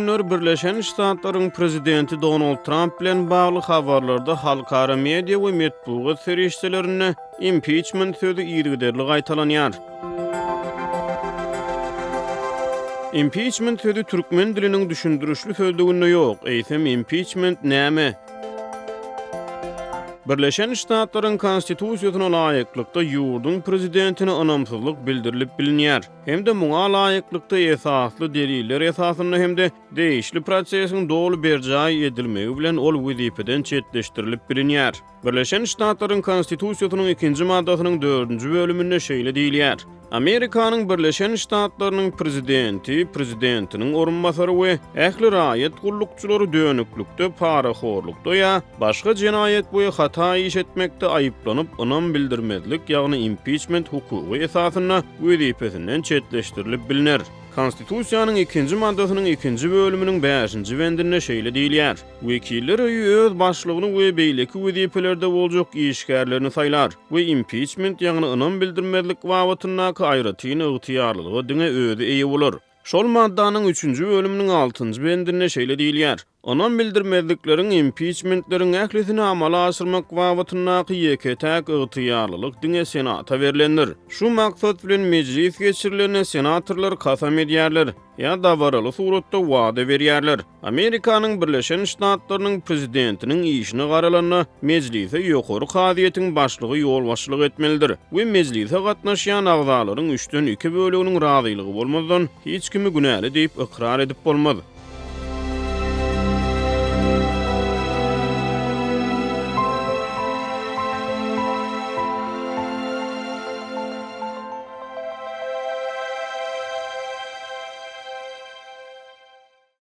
günler Birleşen Ştatlaryň prezidenti Donald Trump bilen bagly habarlarda halkara media we medeniýet serişçilerine impeachment sözü ýergiderli gaýtalanýar. Impeachment sözü türkmen diliniň düşündürüşli sözlügünde ýok. Eýsem impeachment näme? Birleşen Ştatlaryň konstitusiýasyna laýyklykda ýurdun prezidentine anamsyzlyk bildirilip bilinýär. Hem de muňa laýyklykda esasly deliller esasynda hem de değişli prosesiň dolu berjaý edilmegi bilen ol wezipeden çetleşdirilip bilinýär. Birleşen Ştatlaryň konstitusiýasynyň 2-nji maddasynyň 4-nji bölüminde şeýle diýilýär. Amerikanyň Birleşen Ştatlarynyň prezidentiniň orunbasary we ähli raýat gullukçylary dönüklükde, paraxorlukda ýa başga jenaýet boýa hata iş etmekde aýyplanyp onam bildirmezlik ýagny impeachment hukugy esasynda wezipesinden çetleşdirilip bilinir. Konstitusiýanyň 2-nji maddasynyň 2-nji bölüminiň 5-nji bendinde şeýle diýilýär. Wekiller öz başlygyny we beýleki wezipelerde boljak işgärlerini saýlar we impeachment ýagny onam bildirmezlik wagtyna aýratyn ygtyýarlygy diňe özi eýe bolar. Şol maddanyň 3-nji bölüminiň 6-njy bendinde şeýle diýilýär. Onam bildirmezlikleriň impeachmentleriň ählisini amala aşyrmak wagtyna ýeketäk ygtyýarlylyk diňe senata berilendir. Şu maksat bilen mejlis geçirilerine senatorlar kasam edýärler ýa da baraly suratda wada berýärler. Amerikanyň Birleşen Ştatlarynyň prezidentiniň işini garalanyna mejlise ýokary kaziýetiň başlygy ýol başlyk etmelidir we mejlise gatnaşýan agzalaryň 3-den 2 böleginiň razylygy bolmadan hiç kimi günäli diýip ikrar edip bolmaz.